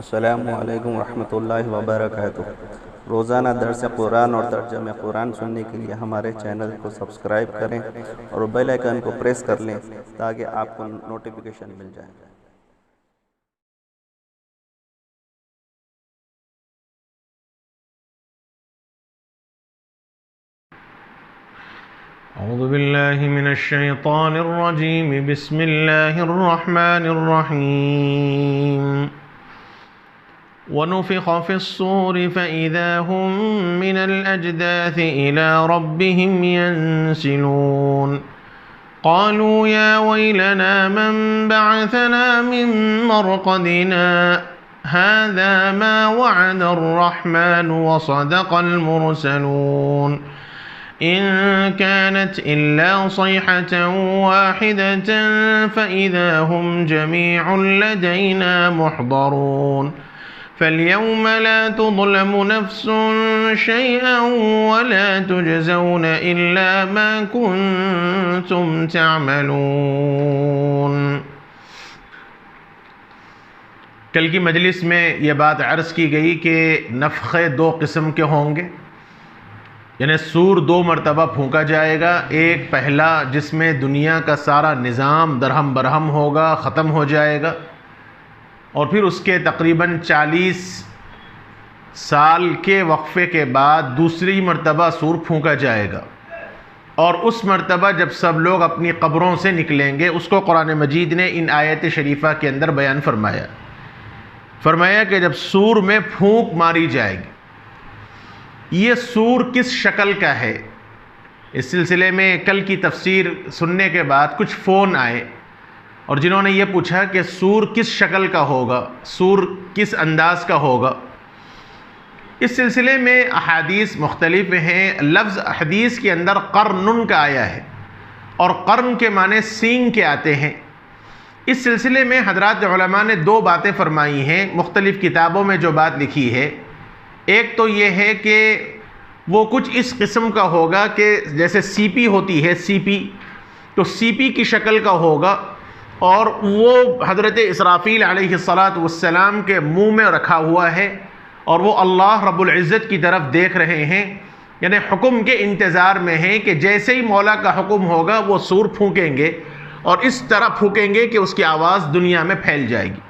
السلام علیکم ورحمۃ اللہ وبرکاتہ۔ روزانہ درس قرآن اور ترجمہ قرآن سننے کے لیے ہمارے چینل کو سبسکرائب کریں اور بیل آئیکن کو پریس کر لیں تاکہ آپ کو نوٹیفیکیشن مل جائے۔ اعوذ باللہ من الشیطان الرجیم، بسم اللہ الرحمن الرحیم۔ وَنُفِخَ فِي الصُّورِ فَإِذَا هُم مِّنَ الْأَجْدَاثِ إِلَىٰ رَبِّهِمْ يَنسِلُونَ قَالُوا يَا وَيْلَنَا مَن بَعَثَنَا مِن مَّرْقَدِنَا هَٰذَا مَا وَعَدَ الرَّحْمَٰنُ وَصَدَقَ الْمُرْسَلُونَ إِن كَانَتْ إِلَّا صَيْحَةً وَاحِدَةً فَإِذَا هُمْ جَمِيعٌ لَّدَيْنَا مُحْضَرُونَ فَالْيَوْمَ لَا تُظْلَمُ نَفْسٌ شَيْئًا وَلَا تُجْزَوْنَ إِلَّا مَا كُنتُمْ تَعْمَلُونَ۔ کل کی مجلس میں یہ بات عرض کی گئی کہ نفخے دو قسم کے ہوں گے، یعنی سور دو مرتبہ پھونکا جائے گا۔ ایک پہلا جس میں دنیا کا سارا نظام درہم برہم ہوگا، ختم ہو جائے گا، اور پھر اس کے تقریباً 40 سال کے وقفے کے بعد دوسری مرتبہ سور پھونکا جائے گا، اور اس مرتبہ جب سب لوگ اپنی قبروں سے نکلیں گے اس کو قرآن مجید نے ان آیت شریفہ کے اندر بیان فرمایا کہ جب سور میں پھونک ماری جائے گی، یہ سور کس شکل کا ہے۔ اس سلسلے میں کل کی تفسیر سننے کے بعد کچھ فون آئے اور جنہوں نے یہ پوچھا کہ سور کس شکل کا ہوگا، سور کس انداز کا ہوگا۔ اس سلسلے میں احادیث مختلف ہیں۔ لفظ حدیث کے اندر قرن کا آیا ہے، اور قرن کے معنی سینگ کے آتے ہیں۔ اس سلسلے میں حضرات علماء نے دو باتیں فرمائی ہیں مختلف کتابوں میں جو بات لکھی ہے۔ ایک تو یہ ہے کہ وہ کچھ اس قسم کا ہوگا کہ جیسے سی پی ہوتی ہے، سی پی، تو سی پی کی شکل کا ہوگا، اور وہ حضرت اسرافیل علیہ السلام کے منہ میں رکھا ہوا ہے، اور وہ اللہ رب العزت کی طرف دیکھ رہے ہیں، یعنی حکم کے انتظار میں ہیں کہ جیسے ہی مولا کا حکم ہوگا وہ سور پھونکیں گے، اور اس طرح پھونکیں گے کہ اس کی آواز دنیا میں پھیل جائے گی۔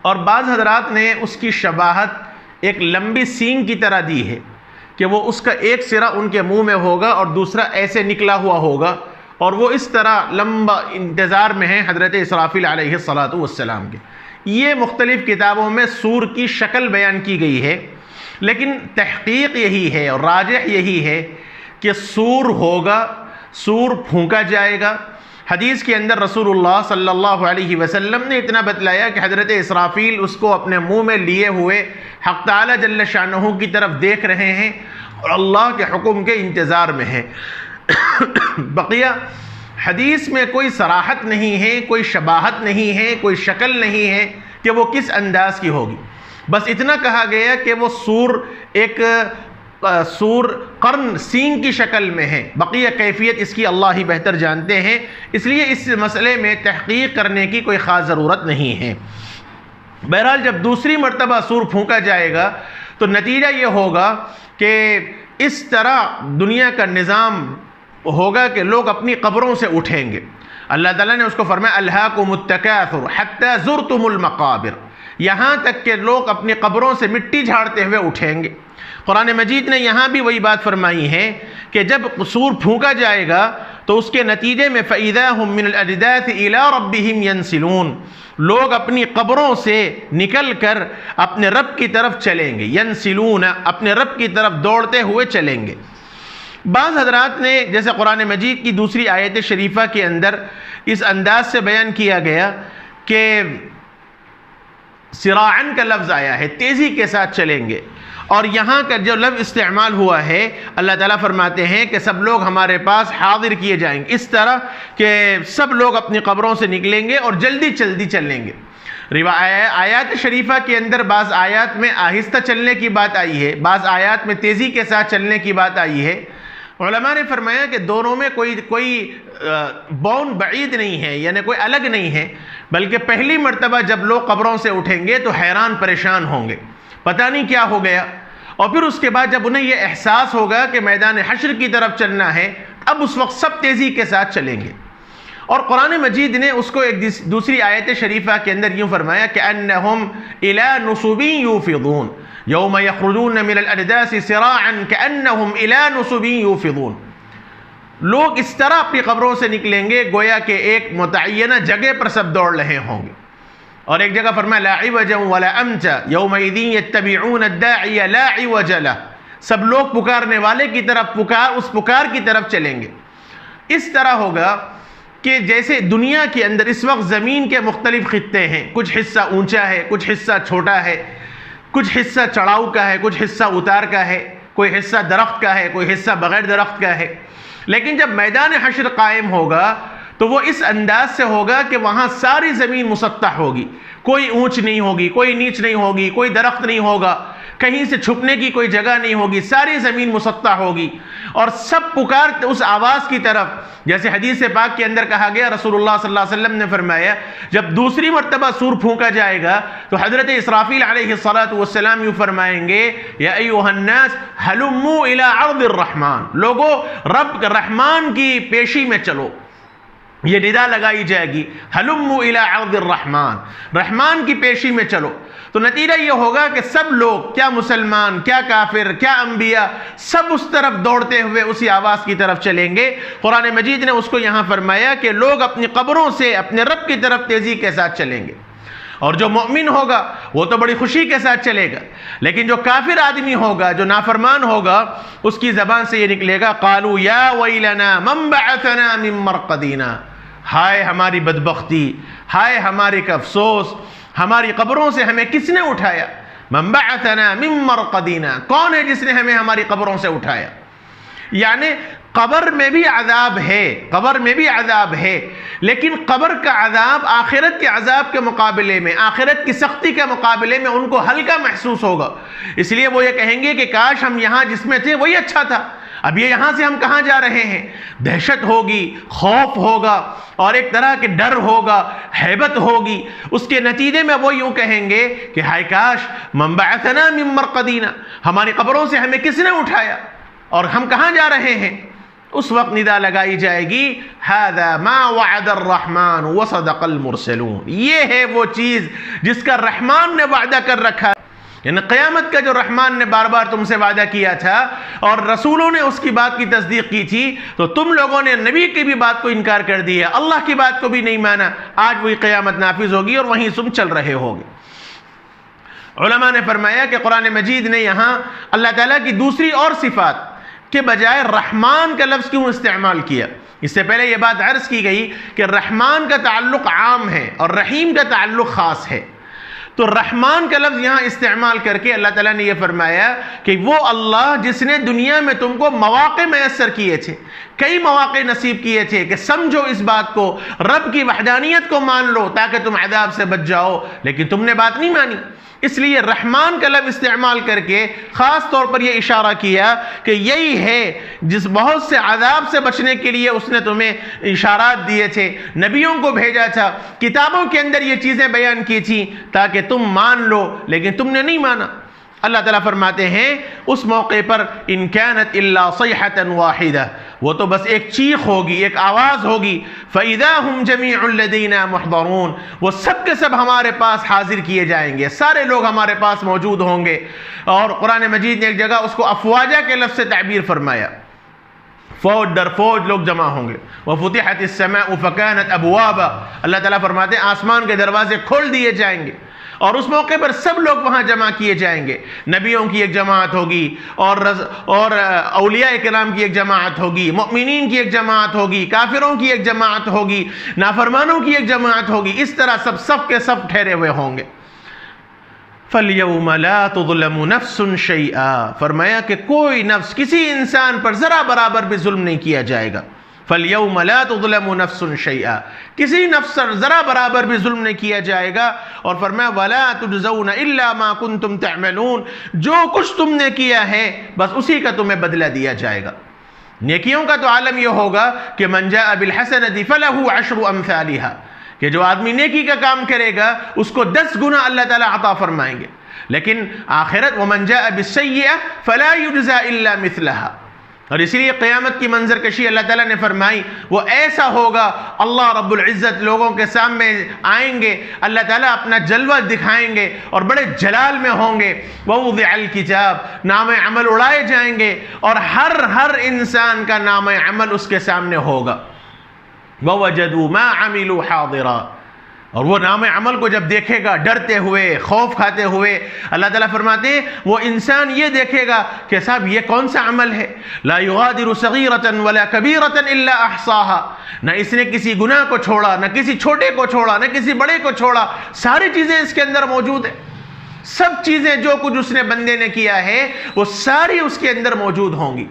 اور بعض حضرات نے اس کی شباہت ایک لمبی سینگ کی طرح دی ہے کہ وہ اس کا ایک سرا ان کے منہ میں ہوگا اور دوسرا ایسے نکلا ہوا ہوگا، اور وہ اس طرح لمبا انتظار میں ہیں حضرت اسرافیل علیہ السلام کے۔ یہ مختلف کتابوں میں سور کی شکل بیان کی گئی ہے، لیکن تحقیق یہی ہے اور راجح یہی ہے کہ سور ہوگا، سور پھونکا جائے گا۔ حدیث کے اندر رسول اللہ صلی اللہ علیہ وسلم نے اتنا بتلایا کہ حضرت اسرافیل اس کو اپنے منہ میں لیے ہوئے حق تعالی جل شانہ کی طرف دیکھ رہے ہیں اور اللہ کے حکم کے انتظار میں ہیں۔ بقیہ حدیث میں کوئی صراحت نہیں ہے، کوئی شباہت نہیں ہے، کوئی شکل نہیں ہے کہ وہ کس انداز کی ہوگی۔ بس اتنا کہا گیا کہ وہ سور قرن سینگ کی شکل میں ہے، بقیہ کیفیت اس کی اللہ ہی بہتر جانتے ہیں، اس لیے اس مسئلے میں تحقیق کرنے کی کوئی خاص ضرورت نہیں ہے۔ بہرحال جب دوسری مرتبہ سور پھونکا جائے گا تو نتیجہ یہ ہوگا کہ اس طرح دنیا کا نظام ہوگا کہ لوگ اپنی قبروں سے اٹھیں گے۔ اللہ تعالیٰ نے اس کو فرمایا الہاکم التکاثر حتی زرتم المقابر، یہاں تک کہ لوگ اپنی قبروں سے مٹی جھاڑتے ہوئے اٹھیں گے۔ قرآن مجید نے یہاں بھی وہی بات فرمائی ہے کہ جب سور پھونکا جائے گا تو اس کے نتیجے میں فَإِذَا هُم مِّنَ الْأَجْدَاثِ إِلَىٰ رَبِّهِمْ يَنسِلُونَ، لوگ اپنی قبروں سے نکل کر اپنے رب کی طرف چلیں گے، ینسلون، اپنے رب کی طرف دوڑتے ہوئے چلیں گے۔ بعض حضرات نے جیسے قرآن مجید کی دوسری آیت شریفہ کے اندر اس انداز سے بیان کیا گیا کہ سراعن کا لفظ آیا ہے، تیزی کے ساتھ چلیں گے، اور یہاں کا جو لفظ استعمال ہوا ہے اللہ تعالیٰ فرماتے ہیں کہ سب لوگ ہمارے پاس حاضر کیے جائیں گے، اس طرح کہ سب لوگ اپنی قبروں سے نکلیں گے اور جلدی جلدی چلیں گے۔ آیات شریفہ کے اندر بعض آیات میں آہستہ چلنے کی بات آئی ہے، بعض آیات میں تیزی کے ساتھ چلنے کی بات آئی ہے۔ علماء نے فرمایا کہ دونوں میں کوئی بون بعید نہیں ہے، یعنی کوئی الگ نہیں ہے، بلکہ پہلی مرتبہ جب لوگ قبروں سے اٹھیں گے تو حیران پریشان ہوں گے، پتہ نہیں کیا ہو گیا، اور پھر اس کے بعد جب انہیں یہ احساس ہوگا کہ میدان حشر کی طرف چلنا ہے، اب اس وقت سب تیزی کے ساتھ چلیں گے۔ اور قرآن مجید نے اس کو ایک دوسری آیت شریفہ کے اندر یوں فرمایا کہ انہم الی نصب یوفضون یوم یخرجون من الاجداث سراعا کانہم الی نصب یوفضون، لوگ اس طرح اپنی قبروں سے نکلیں گے گویا کہ ایک متعینہ جگہ پر سب دوڑ رہے ہوں گے۔ اور ایک جگہ فرمایا لا عوج ولا امت یومئذ یتبعون الداعی لا عوج لہ، سب لوگ پکارنے والے کی طرف اس پکار کی طرف چلیں گے۔ اس طرح ہوگا کہ جیسے دنیا کے اندر اس وقت زمین کے مختلف خطے ہیں، کچھ حصہ اونچا ہے، کچھ حصہ چھوٹا ہے، کچھ حصہ چڑھاؤ کا ہے، کچھ حصہ اتار کا ہے، کوئی حصہ درخت کا ہے، کوئی حصہ بغیر درخت کا ہے، لیکن جب میدان حشر قائم ہوگا تو وہ اس انداز سے ہوگا کہ وہاں ساری زمین مسطح ہوگی، کوئی اونچ نہیں ہوگی، کوئی نیچ نہیں ہوگی، کوئی درخت نہیں ہوگا، کہیں سے چھپنے کی کوئی جگہ نہیں ہوگی، ساری زمین مسطح ہوگی، اور سب پکار اس آواز کی طرف، جیسے حدیث پاک کے اندر کہا گیا، رسول اللہ صلی اللہ علیہ وسلم نے فرمایا جب دوسری مرتبہ سور پھونکا جائے گا تو حضرت اسرافیل علیہ السلام یوں فرمائیں گے یا ایھا الناس ہلموا الی عرض الرحمن، لوگو رب رحمان کی پیشی میں چلو، یہ ندا لگائی جائے گی ہلموا الی عرض الرحمن، رحمان کی پیشی میں چلو۔ تو نتیجہ یہ ہوگا کہ سب لوگ، کیا مسلمان، کیا کافر، کیا انبیاء، سب اس طرف دوڑتے ہوئے اسی آواز کی طرف چلیں گے۔ قرآن مجید نے اس کو یہاں فرمایا کہ لوگ اپنی قبروں سے اپنے رب کی طرف تیزی کے ساتھ چلیں گے، اور جو مؤمن ہوگا وہ تو بڑی خوشی کے ساتھ چلے گا، لیکن جو کافر آدمی ہوگا، جو نافرمان ہوگا، اس کی زبان سے یہ نکلے گا قالوا یا ویلنا من بعثنا من مرقدنا، ہائے ہماری بدبختی، ہائے ہمارے کا افسوس، ہماری قبروں سے ہمیں کس نے اٹھایا؟ من بعثنا من مرقدنا، کون ہے جس نے ہمیں ہماری قبروں سے اٹھایا؟ یعنی قبر میں بھی عذاب ہے، قبر میں بھی عذاب ہے، لیکن قبر کا عذاب آخرت کے عذاب کے مقابلے میں، آخرت کی سختی کے مقابلے میں ان کو ہلکا محسوس ہوگا، اس لیے وہ یہ کہیں گے کہ کاش ہم یہاں جس میں تھے وہی اچھا تھا، اب یہ یہاں سے ہم کہاں جا رہے ہیں؟ دہشت ہوگی، خوف ہوگا، اور ایک طرح کے ڈر ہوگا، ہیبت ہوگی۔ اس کے نتیجے میں وہ یوں کہیں گے کہ ہائے کاش من بعثنا من مرقدنا، ہماری قبروں سے ہمیں کس نے اٹھایا اور ہم کہاں جا رہے ہیں؟ اس وقت ندا لگائی جائے گی ھذا ما وعد الرحمن وصدق المرسلون، یہ ہے وہ چیز جس کا رحمان نے وعدہ کر رکھا، یعنی قیامت کا جو رحمان نے بار بار تم سے وعدہ کیا تھا اور رسولوں نے اس کی بات کی تصدیق کی تھی، تو تم لوگوں نے نبی کی بھی بات کو انکار کر دیا، اللہ کی بات کو بھی نہیں مانا، آج وہی قیامت نافذ ہوگی اور وہیں تم چل رہے ہوگے۔ علماء نے فرمایا کہ قرآن مجید نے یہاں اللہ تعالیٰ کی دوسری اور صفات کے بجائے رحمان کا لفظ کیوں استعمال کیا؟ اس سے پہلے یہ بات عرض کی گئی کہ رحمان کا تعلق عام ہے اور رحیم کا تعلق خاص ہے، تو رحمان کا لفظ یہاں استعمال کر کے اللہ تعالیٰ نے یہ فرمایا کہ وہ اللہ جس نے دنیا میں تم کو مواقع میسر کیے تھے، کئی مواقع نصیب کیے تھے کہ سمجھو اس بات کو، رب کی وحدانیت کو مان لو تاکہ تم عذاب سے بچ جاؤ، لیکن تم نے بات نہیں مانی، اس لیے رحمان کا لفظ استعمال کر کے خاص طور پر یہ اشارہ کیا کہ یہی ہے جس بہت سے عذاب سے بچنے کے لیے اس نے تمہیں اشارات دیے تھے، نبیوں کو بھیجا تھا، کتابوں کے اندر یہ چیزیں بیان کی تھیں تاکہ تم مان لو، لیکن تم نے نہیں مانا۔ اللہ تعالیٰ فرماتے ہیں اس موقع پر ان كانت الا صيحة واحدة، وہ تو بس ایک چیخ ہوگی، ایک آواز ہوگی، فَإِذَا هُمْ جَمِيعٌ لَدَيْنَا مُحْضَرُونَ، وہ سب کے سب ہمارے پاس حاضر کیے جائیں گے، سارے لوگ ہمارے پاس موجود ہوں گے۔ اور قرآن مجید نے ایک جگہ اس کو افواجہ کے لفظ سے تعبیر فرمایا، فوج در فوج لوگ جمع ہوں گے۔ وَفُتِحَتِ السَّمَاءُ فَكَانَتْ أَبْوَابًا، اللہ تعالیٰ فرماتے ہیں آسمان کے دروازے کھول دیے جائیں گے، اور اس موقع پر سب لوگ وہاں جمع کیے جائیں گے، نبیوں کی ایک جماعت ہوگی اور اولیاء کرام کی ایک جماعت ہوگی، مؤمنین کی ایک جماعت ہوگی، کافروں کی ایک جماعت ہوگی، نافرمانوں کی ایک جماعت ہوگی، اس طرح سب کے سب ٹھہرے ہوئے ہوں گے۔ فَالْيَوْمَ لَا تُظْلَمُ نَفْسٌ شَيْئًا، فرمایا کہ کوئی نفس کسی انسان پر ذرا برابر بھی ظلم نہیں کیا جائے گا۔ فَالْيَوْمَ لَا تُظْلَمُ نَفْسٌ شَيْئًا، کسی نفس پر ذرا برابر بھی ظلم نہیں کیا جائے گا، اور فرمایا وَلَا تُجْزَوْنَ إِلَّا مَا كُنْتُمْ تَعْمَلُونَ، جو کچھ تم نے کیا ہے بس اسی کا تمہیں بدلہ دیا جائے گا۔ نیکیوں کا تو عالم یہ ہوگا کہ من جاء بالحسنۃ فلہ عشر امثالھا، کہ جو آدمی نیکی کا کام کرے گا اس کو 10 گنا اللہ تعالیٰ عطا فرمائیں گے. لیکن آخرت ومن جاء بالسیئۃ فلا یجزی الا مثلھا، اور اسی لیے قیامت کی منظر کشی اللہ تعالیٰ نے فرمائی وہ ایسا ہوگا، اللہ رب العزت لوگوں کے سامنے آئیں گے، اللہ تعالیٰ اپنا جلوہ دکھائیں گے اور بڑے جلال میں ہوں گے. ووضع الکتاب، نام عمل اڑائے جائیں گے اور ہر انسان کا نام عمل اس کے سامنے ہوگا. ووجدوا ما عملوا حاضرا، اور وہ نام عمل کو جب دیکھے گا ڈرتے ہوئے، خوف کھاتے ہوئے، اللہ تعالیٰ فرماتے ہیں وہ انسان یہ دیکھے گا کہ صاحب یہ کون سا عمل ہے. لا یغادر صغیرۃ ولا کبیرۃ الا احصاها، نہ اس نے کسی گناہ کو چھوڑا، نہ کسی چھوٹے کو چھوڑا، نہ کسی بڑے کو چھوڑا، ساری چیزیں اس کے اندر موجود ہیں. سب چیزیں جو کچھ اس نے بندے نے کیا ہے وہ ساری اس کے اندر موجود ہوں گی.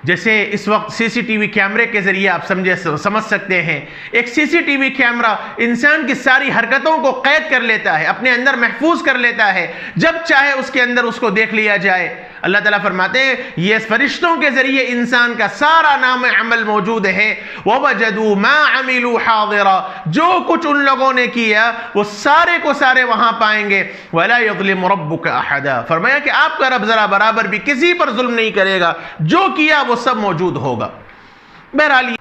جیسے اس وقت سی سی ٹی وی کیمرے کے ذریعے آپ سمجھ سکتے ہیں، ایک سی سی ٹی وی کیمرہ انسان کی ساری حرکتوں کو قید کر لیتا ہے، اپنے اندر محفوظ کر لیتا ہے، جب چاہے اس کے اندر اس کو دیکھ لیا جائے. اللہ تعالیٰ فرماتے ہیں یہ فرشتوں کے ذریعے انسان کا سارا نام عمل موجود ہے. وَوَجَدُوا مَا عَمِلُوا حَاضِرًا، جو کچھ ان لوگوں نے کیا وہ سارے کو سارے وہاں پائیں گے. وَلَا يَظْلِمُ رَبُّكَ أَحَدًا، فرمایا کہ آپ کا رب ذرا برابر بھی کسی پر ظلم نہیں کرے گا، جو کیا وہ سب موجود ہوگا. بہرحال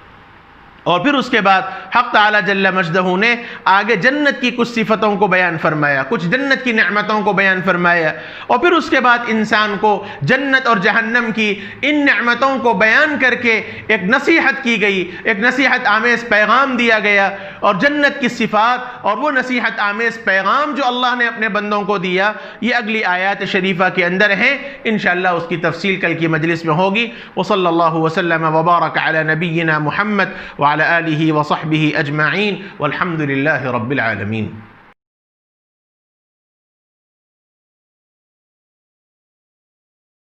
اور پھر اس کے بعد حق تعالی جل مجدہ نے آگے جنت کی کچھ صفتوں کو بیان فرمایا، کچھ جنت کی نعمتوں کو بیان فرمایا، اور پھر اس کے بعد انسان کو جنت اور جہنم کی ان نعمتوں کو بیان کر کے ایک نصیحت کی گئی، ایک نصیحت آمیز پیغام دیا گیا. اور جنت کی صفات اور وہ نصیحت آمیز پیغام جو اللہ نے اپنے بندوں کو دیا یہ اگلی آیات شریفہ کے اندر ہیں. انشاءاللہ اس کی تفصیل کل کی مجلس میں ہوگی. وصلی اللہ وسلم وبارک علی نبینا محمد وعلى آله وصحبه أجمعين والحمد لله رب العالمين.